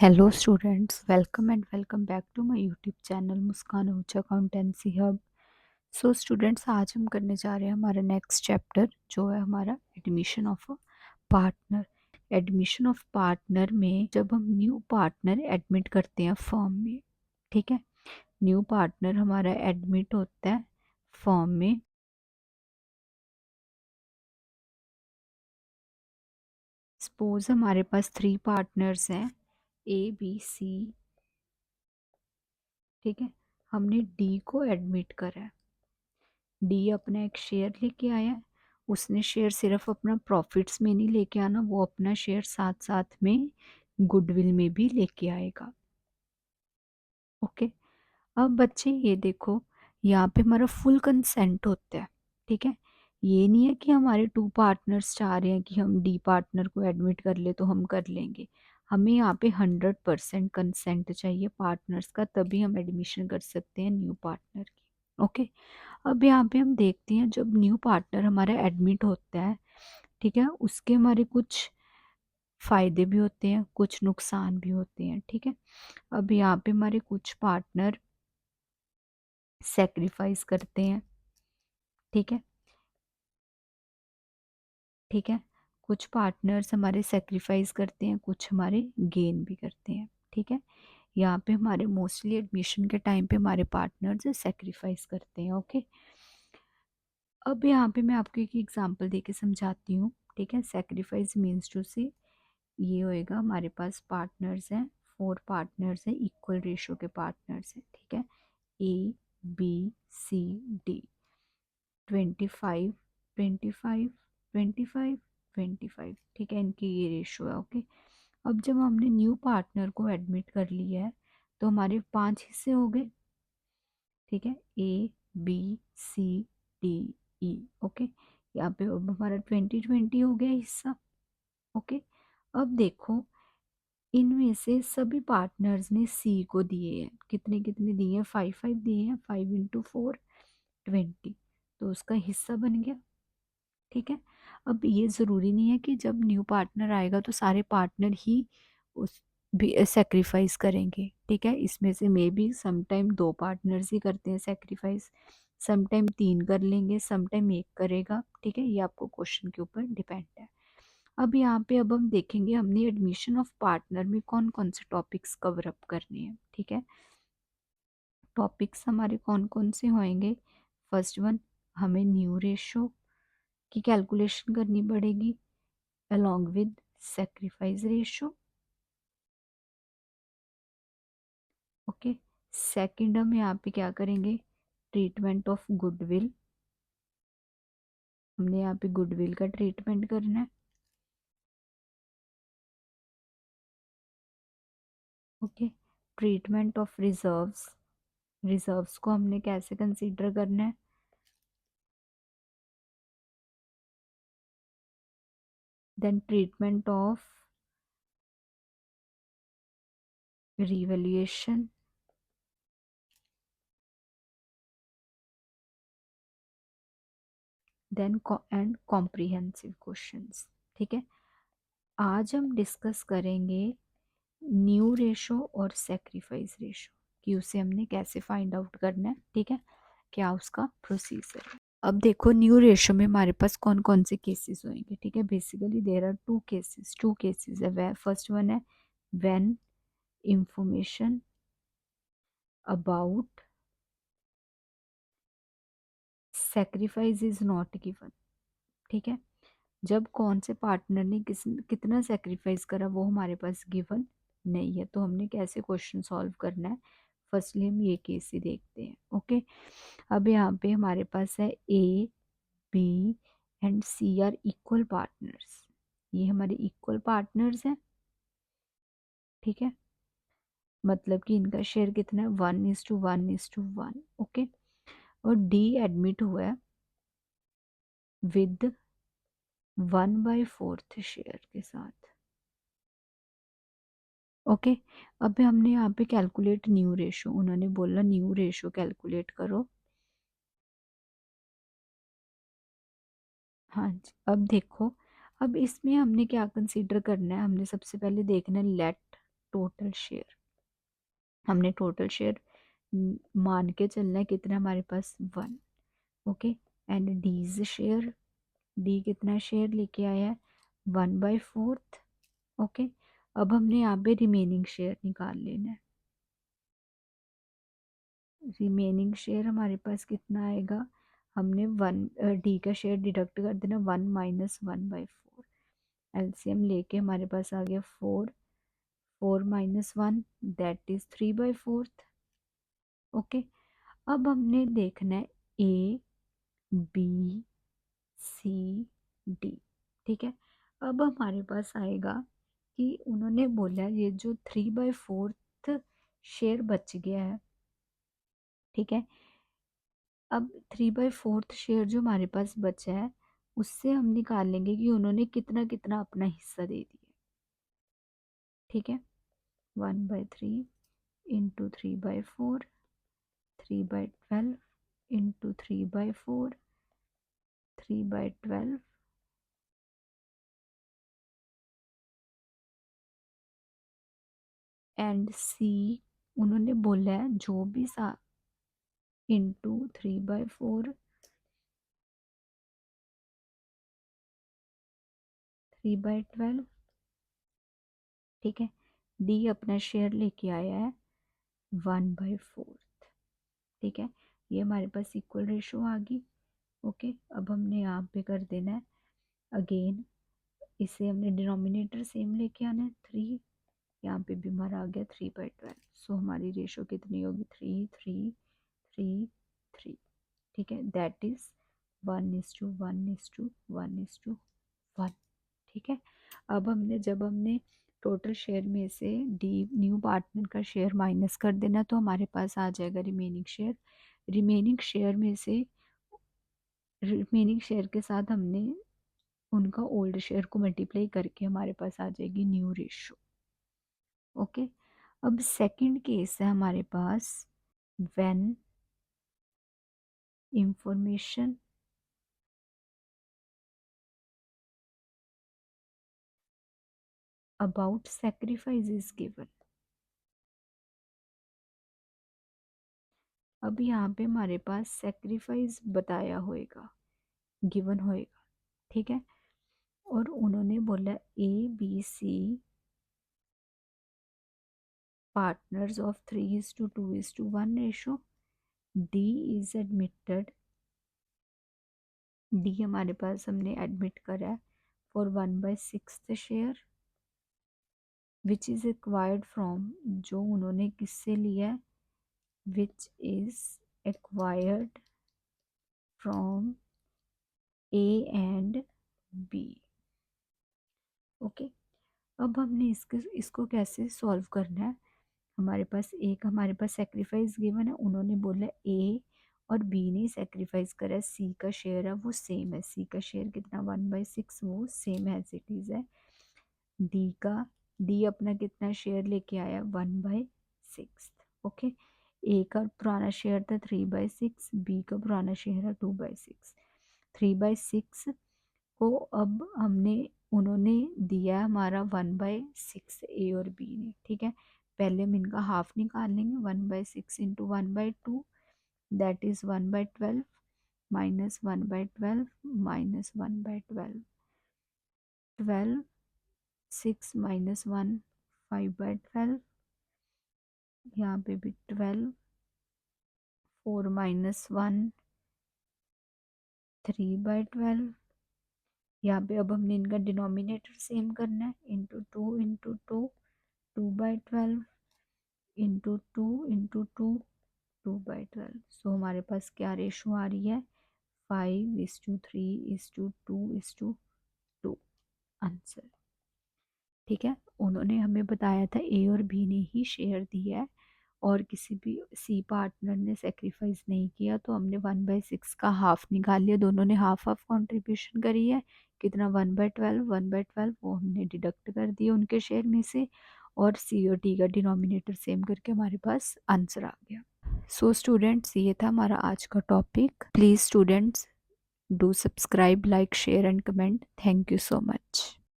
Hello students, welcome and welcome back to my YouTube channel Muskan Uncha accountancy hub. So students, आज हम करने जा रहे हैं हमारा नेक्स्ट चैप्टर जो है हमारा admission of a partner. Admission of partner में जब हम न्यू पार्टनर एडमिट करते हैं फर्म में, ठीक है। न्यू पार्टनर हमारा एडमिट होता है फर्म में। सपोज हमारे पास 3 पार्टनर्स हैं, ए बी सी, ठीक है। हमने डी को एडमिट करा है। डी अपना एक शेयर लेके आया है। उसने शेयर सिर्फ अपना प्रॉफिट्स में नहीं लेके आना, वो अपना शेयर साथ साथ में गुडविल में भी लेके आएगा। ओके। अब बच्चे ये देखो, यहाँ पे हमारा फुल कंसेंट होता है, ठीक है। ये नहीं है कि हमारे 2 पार्टनर्स चाह रहे हैं कि हम डी पार्टनर को एडमिट कर ले तो हम कर लेंगे। हमें यहाँ पे 100% कंसेंट चाहिए पार्टनर्स का, तभी हम एडमिशन कर सकते हैं न्यू पार्टनर की। ओके। अब यहाँ पे हम देखते हैं जब न्यू पार्टनर हमारा एडमिट होता है, ठीक है, उसके हमारे कुछ फायदे भी होते हैं, कुछ नुकसान भी होते हैं, ठीक है। अब यहाँ पे हमारे कुछ पार्टनर सेक्रीफाइस करते हैं, ठीक है, ठीक है। कुछ पार्टनर्स हमारे सेक्रीफाइस करते हैं, कुछ हमारे गेन भी करते हैं, ठीक है। यहाँ पे हमारे मोस्टली एडमिशन के टाइम पे हमारे पार्टनर्स सेक्रीफाइस करते हैं। ओके। अब यहाँ पे मैं आपको एक एग्जांपल देके समझाती हूँ, ठीक है। सेक्रीफाइस मीन्स टू से ये होएगा, हमारे पास पार्टनर्स हैं, 4 पार्टनर्स हैं, इक्वल रेशो के पार्टनर्स हैं, ठीक है। ए बी सी डी, 25 25 25 25, ठीक है, इनकी ये रेशो है। ओके। अब जब हमने न्यू पार्टनर को एडमिट कर लिया है तो हमारे 5 हिस्से हो गए, ठीक है। A B C D E. Okay. यहाँ पे अब हमारा 20 हो गया हिस्सा। ओके। अब देखो, इनमें से सभी पार्टनर्स ने सी को दिए हैं, कितने कितने दिए हैं, 5 दिए हैं, 5 × 4 20, तो उसका हिस्सा बन गया, ठीक है। अब ये ज़रूरी नहीं है कि जब न्यू पार्टनर आएगा तो सारे पार्टनर ही उस भी सेक्रीफाइस करेंगे, ठीक है। इसमें से मे बी समटाइम 2 पार्टनर्स ही करते हैं सेक्रीफाइस, समटाइम 3 कर लेंगे, समटाइम 1 करेगा, ठीक है। ये आपको क्वेश्चन के ऊपर डिपेंड है। अब यहाँ पे अब हम देखेंगे हमने एडमिशन ऑफ पार्टनर में कौन कौन से टॉपिक्स कवर अप करने हैं, ठीक है। टॉपिक्स हमारे कौन कौन से होंगे। फर्स्ट वन, हमें न्यू रेशो की कैलकुलेशन करनी पड़ेगी along with sacrifice ratio। Okay. Second हम यहाँ पे क्या करेंगे, ट्रीटमेंट ऑफ गुडविल। हमने यहाँ पे गुडविल का ट्रीटमेंट करना है। Okay. Treatment of reserves, reserves को हमने कैसे कंसीडर करना है। Then treatment of revaluation, then and comprehensive questions, ठीक है। आज हम डिस्कस करेंगे न्यू रेशो और सेक्रीफाइस रेशो कि उसे हमने कैसे फाइंड आउट करना है, ठीक है, क्या उसका प्रोसीजर है। अब देखो, न्यू रेशो में हमारे पास कौन कौन से केसेस होंगे, ठीक है। Basically there are two cases है। फर्स्ट वन है when information about sacrifice is not given, ठीक है। जब कौन से पार्टनर ने कितना सेक्रीफाइस करा वो हमारे पास गिवन नहीं है, तो हमने कैसे क्वेश्चन सॉल्व करना है। फर्स्टली हम ये केस ही देखते हैं। ओके। अब यहाँ पे हमारे पास है A B and C are equal partners, ये हमारे इक्वल पार्टनर्स हैं, ठीक है। मतलब कि इनका शेयर कितना है, 1:1:1। ओके। और डी एडमिट हुआ है विद 1/4 शेयर के साथ। ओके। अब हमने यहाँ पे कैलकुलेट न्यू रेशो, उन्होंने बोला न्यू रेशो कैलकुलेट करो। हाँ जी। अब देखो, अब इसमें हमने क्या कंसीडर करना है, हमने सबसे पहले देखना है लेट टोटल शेयर। हमने टोटल शेयर मान के चलना है, कितना हमारे पास 1। Okay, and these share, D कितना शेयर लेके आया है 1/4। ओके, अब हमने यहाँ पे रिमेनिंग शेयर निकाल लेना है। रिमेनिंग शेयर हमारे पास कितना आएगा, हमने डी का शेयर डिडक्ट कर देना 1 - 1/4। एलसीएम लेके हमारे पास आ गया 4, 4 - 1 दैट इज 3/4। ओके, अब हमने देखना है ए बी सी डी। ठीक है, अब हमारे पास आएगा कि उन्होंने बोला ये जो 3/4 शेयर बच गया है, ठीक है, अब 3/4 शेयर जो हमारे पास बचा है उससे हम निकाल लेंगे कि उन्होंने कितना कितना अपना हिस्सा दे दिया। ठीक है, 1/3 इंटू 3/4, 3/12 इंटू 3/4, 3/12 एंड सी उन्होंने बोला है जो भी सा इंटू 3/4, 3/12। ठीक है, डी अपना शेयर लेके आया है 1/4। ठीक है, ये हमारे पास इक्वल रेशो आ गई। ओके, अब हमने यहाँ पे कर देना है अगेन, इसे हमने डिनोमिनेटर सेम लेके आना है 3, यहाँ पे भी हमारा आ गया 3/12। सो हमारी रेशो कितनी होगी 3 3 3 3। ठीक है, दैट इज 1:1:1:1। ठीक है, अब हमने जब हमने टोटल शेयर में से डी न्यू पार्टनर का शेयर माइनस कर देना तो हमारे पास आ जाएगा रिमेनिंग शेयर। रिमेनिंग शेयर में से रिमेनिंग शेयर के साथ हमने उनका ओल्ड शेयर को मल्टीप्लाई करके हमारे पास आ जाएगी न्यू रेशो। ओके, अब सेकंड केस है हमारे पास when information about sacrifice is given. अब यहाँ पे हमारे पास सैक्रिफाइस बताया होएगा, गिवन होएगा। ठीक है, और उन्होंने बोला ABC partners of 3:2:1 ratio, D is admitted, D हमारे पास हमने एडमिट करा है for 1/6 share which is acquired from, जो उन्होंने किससे लिया है, which is acquired from A and B। Okay, अब हमने इसको कैसे सॉल्व करना है, हमारे पास सेक्रीफाइस गिवन है, उन्होंने बोला ए और बी ने सेक्रीफाइस करा है, सी का शेयर है वो सेम है, सी का शेयर कितना 1/6 वो सेम एज इट इज है। डी अपना कितना शेयर लेके आया 1/6। ओके, ए का पुराना शेयर था 3/6, बी का पुराना शेयर है 2/6। 3/6 को अब उन्होंने दिया हमारा 1/6 ए और बी ने। ठीक है, पहले हम इनका हाफ निकाल लेंगे, 1/6 into 1/2 that is 1/12 minus 1/12 minus 1/12, 12 6 - 1 5/12, यहाँ पे भी 12 4 - 1 3/12। यहाँ पे अब हमने इनका डिनोमिनेटर सेम करना है, इंटू 2 इंटू 2 2/12 इंटू 2 इंटू 2 2/12। सो हमारे पास क्या रेशो आ रही है 5:3:2:2 आंसर। ठीक है, उन्होंने हमें बताया था ए और बी ने ही शेयर दिया है और किसी भी सी पार्टनर ने सेक्रीफाइस नहीं किया, तो हमने 1/6 का हाफ निकाल लिया, दोनों ने हाफ हाफ कंट्रीब्यूशन करी है, कितना 1/12 वो हमने डिडक्ट कर दिया उनके शेयर में से, और सी और डी का डिनोमिनेटर सेम करके हमारे पास आंसर आ गया। सो स्टूडेंट्स, ये था हमारा आज का topic. Please students do subscribe, like, share and comment. Thank you so much.